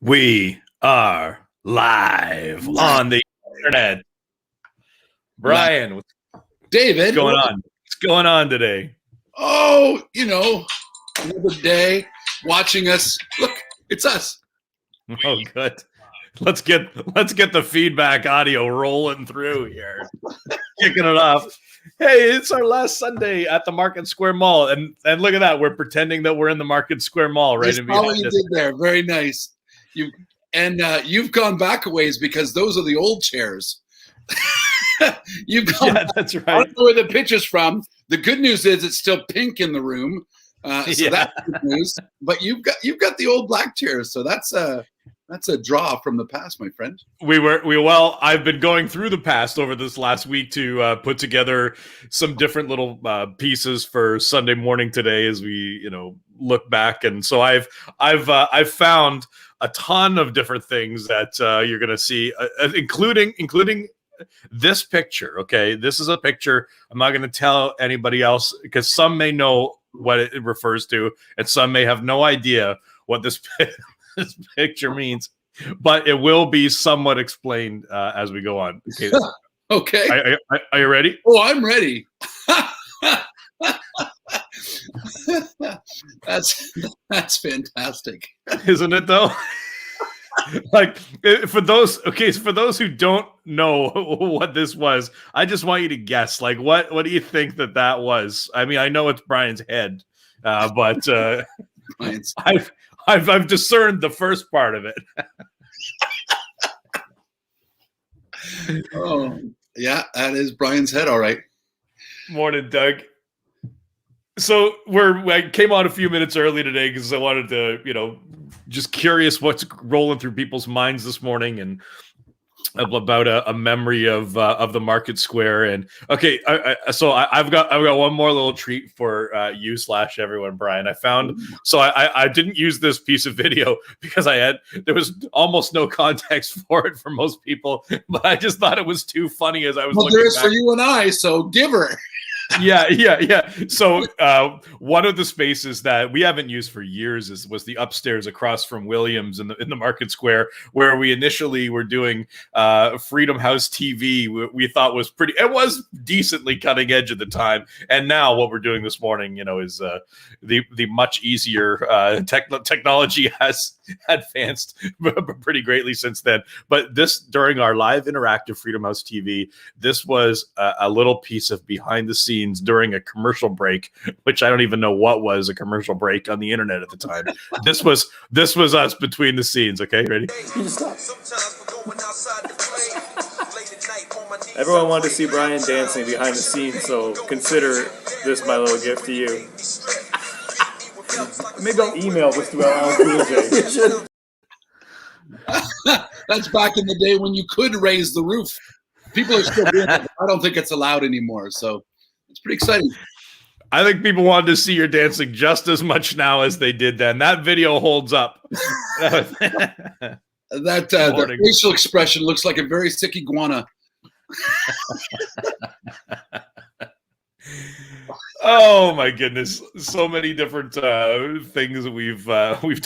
We are live on the internet. Brian, what's David, going on? What's going on today? Oh, another day watching us. Look, it's us. Oh, good. Let's get the feedback audio rolling through here. Kicking it off. Hey, it's our last Sunday at the Market Square Mall, and look at that. We're pretending that we're in the Market Square Mall, right? I saw what you did there. Very nice. You've gone back a ways because those are the old chairs. You've gone. Yeah, that's right. I don't know where the picture's from. The good news is it's still pink in the room, so that's good news. But you've got the old black chairs, so that's a draw from the past, my friend. Well, I've been going through the past over this last week to put together some different little pieces for Sunday morning today as we, look back. And so I've found a ton of different things that you're going to see, including this picture. Okay. This is a picture. I'm not going to tell anybody else because some may know what it refers to and some may have no idea what this picture means, but it will be somewhat explained as we go on. Okay. Okay. Are you ready? Oh, I'm ready. That's fantastic, isn't it? Though, like for those who don't know what this was, I just want you to guess. Like, what do you think that was? I mean, I know it's Brian's head, but I've discerned the first part of it. Oh, yeah, that is Brian's head. All right. Morning, Doug. So I came on a few minutes early today because I wanted to, just curious what's rolling through people's minds this morning and about a memory of the Market Square. And okay, so I've got one more little treat for you / everyone, Brian. I found I didn't use this piece of video because there was almost no context for it for most people, but I just thought it was too funny as I was. Well, there is for you and I, so give her. Yeah. So one of the spaces that we haven't used for years was the upstairs across from Williams in the Market Square, where we initially were doing Freedom House TV. We thought it was decently cutting edge at the time, and now what we're doing this morning, is the much easier technology has advanced pretty greatly since then. But this, during our live interactive Freedom House TV, this was a little piece of behind the scenes during a commercial break, which I don't even know what was a commercial break on the internet at the time. This was us between the scenes. Okay, ready? Everyone wanted to see Brian dancing behind the scenes, so consider this my little gift to you. Maybe I'll email this to LL Cool J. That's back in the day when you could raise the roof. People are still doing it. I don't think it's allowed anymore, so it's pretty exciting. I think people wanted to see your dancing just as much now as they did then. That video holds up. The facial expression looks like a very sick iguana. Oh my goodness! So many different things that we've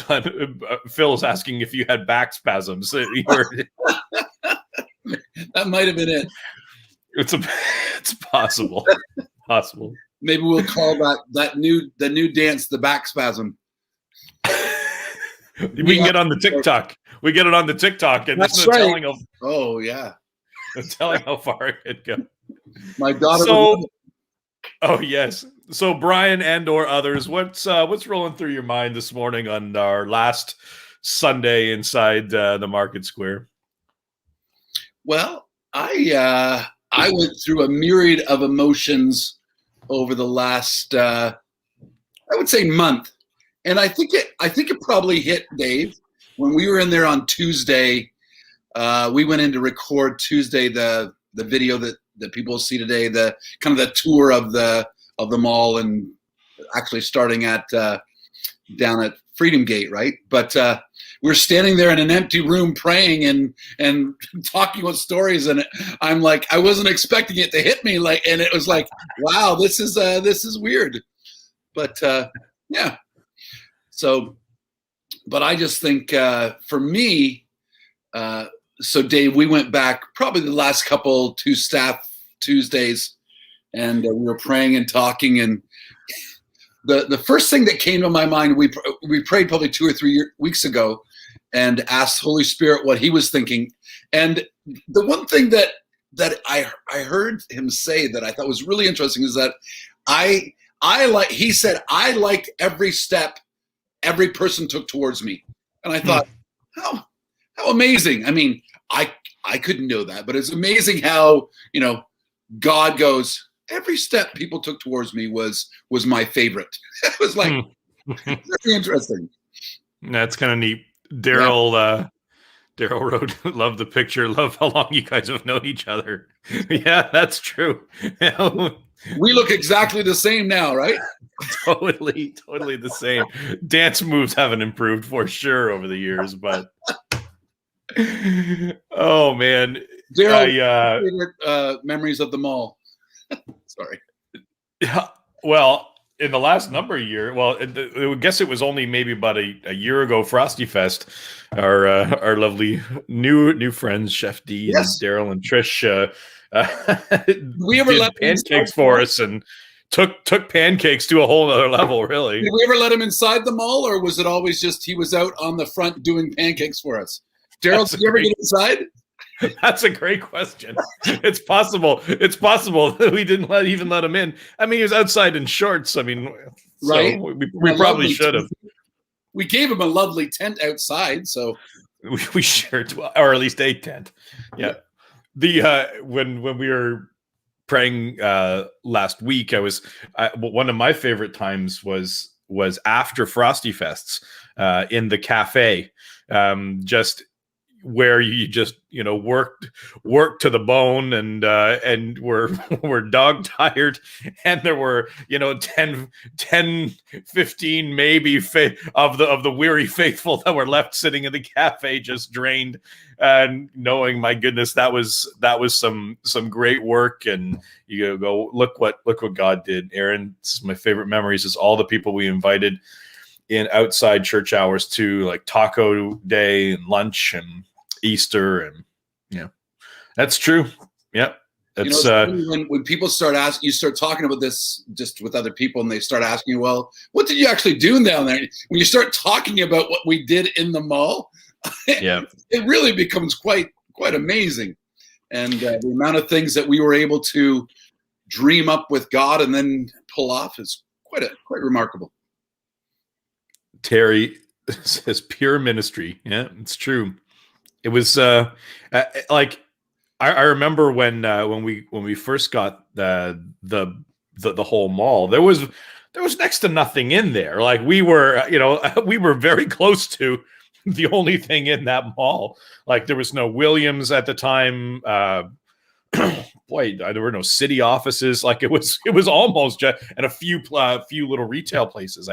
done. Phil's asking if you had back spasms. That might have been it. It's possible. Possible. Maybe we'll call the new dance the back spasm. We can get on the TikTok. We get it on the TikTok, and that's right. Telling how far it could go. My daughter. Oh yes. So Brian and/or others, what's rolling through your mind this morning on our last Sunday inside the Market Square? Well, I went through a myriad of emotions over the last, I would say, month, and I think it probably hit Dave when we were in there on Tuesday. We went in to record Tuesday the video that people see today, the kind of the tour of the mall, and actually starting at down at Freedom Gate, right? But we're standing there in an empty room praying and talking about stories, and I'm like, I wasn't expecting it to hit me, and it was like, wow, this is weird, but yeah. So but I just think for me, so Dave, we went back probably the last couple two staff Tuesdays, and we were praying and talking, and the first thing that came to my mind, we prayed probably 2 or 3 weeks ago, and asked Holy Spirit what He was thinking, and the one thing that I heard Him say that I thought was really interesting is that He said I liked every step every person took towards me, and I thought, how amazing. I mean, I couldn't know that, but it's amazing how, God goes, every step people took towards me was my favorite. It was like very interesting. That's kind of neat. Daryl wrote, love the picture, love how long you guys have known each other. Yeah, that's true. We look exactly the same now, right? Totally the same. Dance moves haven't improved for sure over the years, but oh man, Daryl, favorite memories of the mall. Sorry. Yeah, well, in the last number of years, I guess it was only maybe about a year ago. Frosty Fest, our lovely new friends, Chef D and Daryl and Trish, we ever let pancakes for us and took pancakes to a whole other level. Really, did we ever let him inside the mall, or was it always just he was out on the front doing pancakes for us? Daryl, did you ever get inside? That's a great question. It's possible that we didn't even let him in. I mean, he was outside in shorts. I mean, right? So we probably should have. We gave him a lovely tent outside, so we shared, or at least a tent. Yeah. The when we were praying last week, one of my favorite times was after Frosty Fests in the cafe, just where you just worked to the bone, and we're dog tired, and there were 10 15 maybe of the weary faithful that were left sitting in the cafe just drained, and knowing, my goodness, that was some great work. And you go, look what God did. Aaron, this is my favorite memories, is all the people we invited in outside church hours to, like taco day and lunch and Easter, and that's true. Yeah, that's when people start asking, you start talking about this just with other people, and they start asking you, well, what did you actually do down there? When you start talking about what we did in the mall, yeah, it really becomes quite amazing, and the amount of things that we were able to dream up with God and then pull off is quite remarkable. Terry says pure ministry. Yeah, it's true. It was like I remember when we first got the whole mall, there was next to nothing in there. Like we were very close to the only thing in that mall. Like there was no Williams at the time. Boy, there were no city offices. Like it was almost just, and a few little retail places.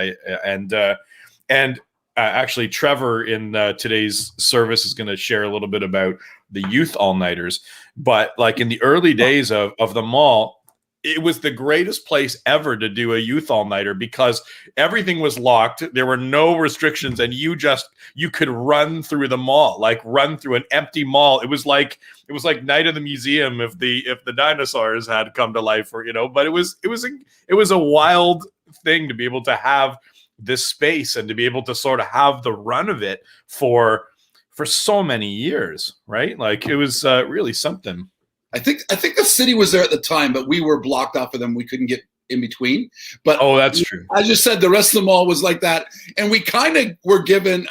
Actually, Trevor in today's service is going to share a little bit about the youth all-nighters. But like in the early days of the mall, it was the greatest place ever to do a youth all-nighter, because everything was locked. There were no restrictions, and you could run through the mall, like run through an empty mall. It was like Night of the Museum if the dinosaurs had come to life, But it was a wild thing to be able to have this space and to be able to sort of have the run of it for so many years, right? Like it was really something. I think the city was there at the time, but we were blocked off of them. We couldn't get in between. But that's true. I just said the rest of the mall was like that, and we kind of were given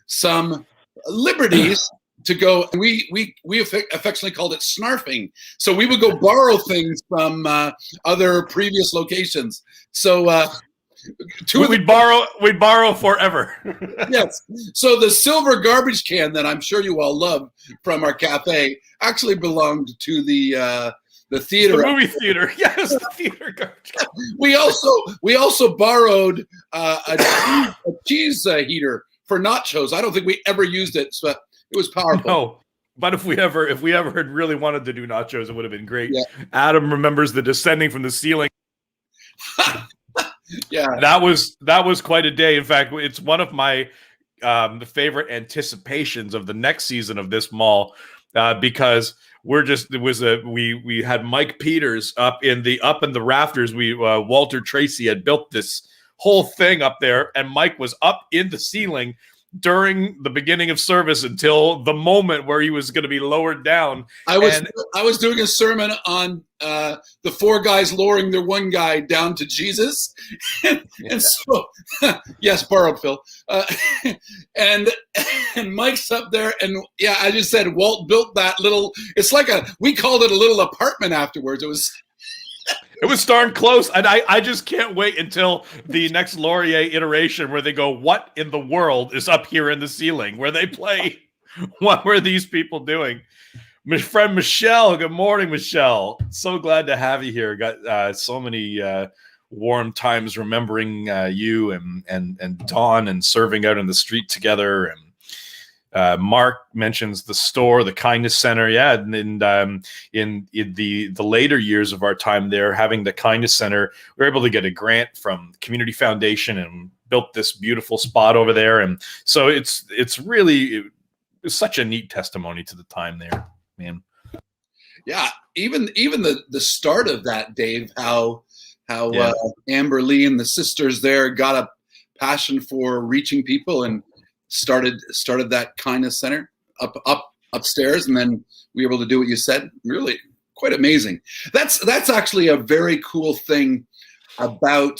some liberties to go. We affectionately called it snarfing. So we would go borrow things from other previous locations. So. We'd borrow forever. Yes. So the silver garbage can that I'm sure you all love from our cafe actually belonged to the theater. The movie theater. Yes, the theater garbage can. We also borrowed a cheese heater for nachos. I don't think we ever used it, but it was powerful. No. But if we ever had really wanted to do nachos, it would have been great. Yeah. Adam remembers the descending from the ceiling. Yeah, that was quite a day. In fact, it's one of my the favorite anticipations of the next season of this mall, because we had Mike Peters up in the rafters. Walter Tracy had built this whole thing up there, and Mike was up in the ceiling during the beginning of service until the moment where he was going to be lowered down. I was doing a sermon on the four guys lowering their one guy down to Jesus, and so yes, borrowed Phil, and Mike's up there, and yeah, I just said Walt built that little. It's like we called it a little apartment afterwards. It was darn close, and I just can't wait until the next Laurier iteration where they go, what in the world is up here in the ceiling? Where they play, what were these people doing? My friend Michelle, good morning, Michelle. So glad to have you here. Got so many warm times remembering you and Dawn and serving out in the street together. And Mark mentions the store, the Kindness Center. Yeah, and in the later years of our time there, having the Kindness Center, we were able to get a grant from Community Foundation and built this beautiful spot over there. And so it's such a neat testimony to the time there, man. Yeah, even the start of that, Dave, how Amber Lee and the sisters there got a passion for reaching people and started that Kindness Center upstairs, and then we were able to do what you said. Really quite amazing. That's actually a very cool thing about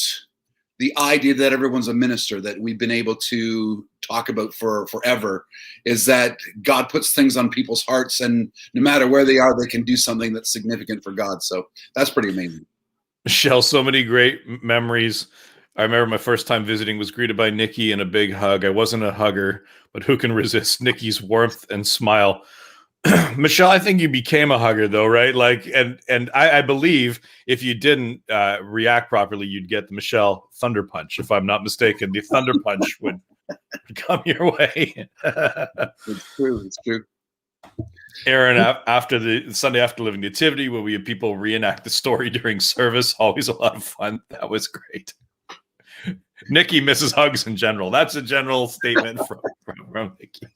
the idea that everyone's a minister, that we've been able to talk about for forever, is that God puts things on people's hearts, and no matter where they are, they can do something that's significant for God. So that's pretty amazing. Michelle, so many great memories. I remember my first time visiting was greeted by Nikki and a big hug. I wasn't a hugger, but who can resist Nikki's warmth and smile? Michelle, I think you became a hugger though, right? Like, and I believe if you didn't react properly, you'd get the Michelle Thunder Punch. If I'm not mistaken, the Thunder Punch would come your way. It's true. It's true. Aaron, after the Sunday after Living Nativity, where we had people reenact the story during service, always a lot of fun. That was great. Nikki misses hugs in general. That's a general statement from Nikki.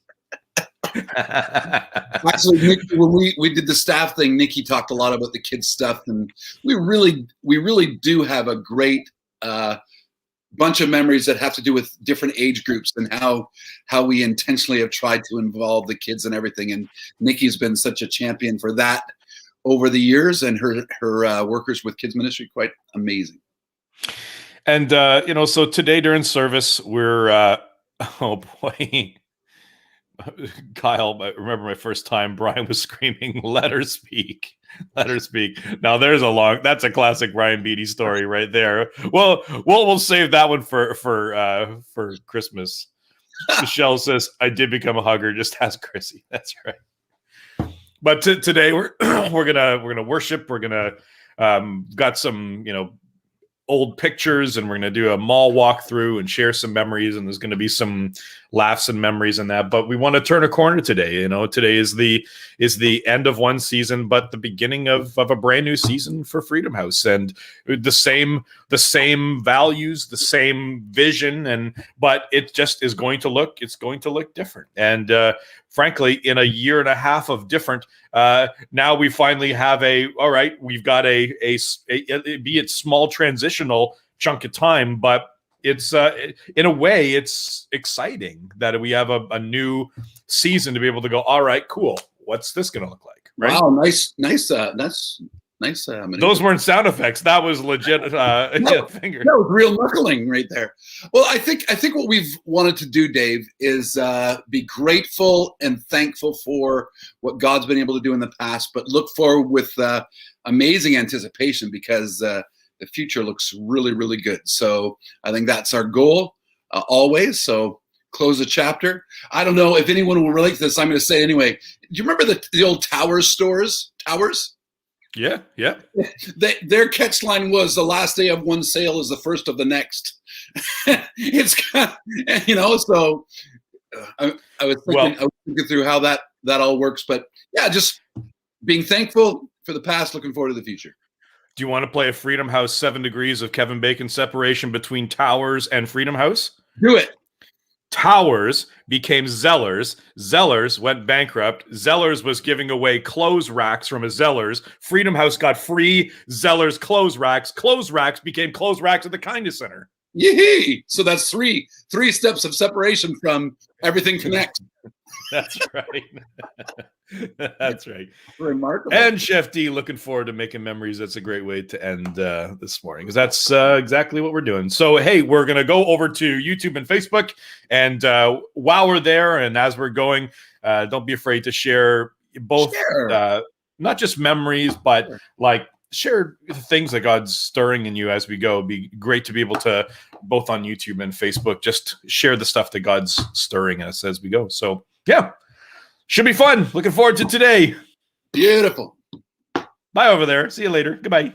Actually, Nikki, when we did the staff thing, Nikki talked a lot about the kids stuff, and we really do have a great bunch of memories that have to do with different age groups and how we intentionally have tried to involve the kids and everything. And Nikki's been such a champion for that over the years, and her workers with kids ministry, quite amazing. And, so today during service, we're, oh boy, Kyle, I remember my first time, Brian was screaming, let her speak, let her speak. Now that's a classic Brian Beatty story right there. Well, we'll save that one for Christmas. Michelle says, I did become a hugger, just ask Chrissy. That's right. But today we're gonna worship. We're gonna got some, old pictures, and we're going to do a mall walkthrough and share some memories, and there's going to be some laughs and memories in that. But we want to turn a corner today. Today is the end of one season, but the beginning of a brand new season for Freedom House, and the same values, the same vision, but it just is going to look different. And frankly, in a year and a half of different, now we finally have we've got a be it small transitional chunk of time, but it's in a way it's exciting that we have a new season to be able to go, all right, cool, what's this going to look like? Right? Wow, nice. That's nice. Those weren't sound effects. That was legit. Finger. That was real knuckling right there. Well, I think what we've wanted to do, Dave, is be grateful and thankful for what God's been able to do in the past, but look forward with amazing anticipation, because the future looks really, really good. So I think that's our goal always. So close the chapter. I don't know if anyone will relate to this. I'm going to say it anyway. Do you remember the old Towers stores? Towers? Yeah. Their catch line was, the last day of one sale is the first of the next. It's kind of, so I was thinking through how that all works. But yeah, just being thankful for the past, looking forward to the future. Do you want to play a Freedom House 7 degrees of Kevin Bacon separation between Towers and Freedom House? Do it. Powers became Zellers. Zellers went bankrupt. Zellers was giving away clothes racks from a Zellers. Freedom House got free Zellers clothes racks. Clothes racks became clothes racks at the Kindness Center. Yee! So that's three steps of separation from Everything Connect. That's right. That's right. Remarkable. And Chef D, looking forward to making memories. That's a great way to end this morning, because that's exactly what we're doing. So, hey, we're going to go over to YouTube and Facebook. And while we're there and as we're going, don't be afraid to share both, not just memories, but like share things that God's stirring in you as we go. It'd be great to be able to, both on YouTube and Facebook, just share the stuff that God's stirring us as we go. So, yeah. Should be fun. Looking forward to today. Beautiful. Bye over there. See you later. Goodbye.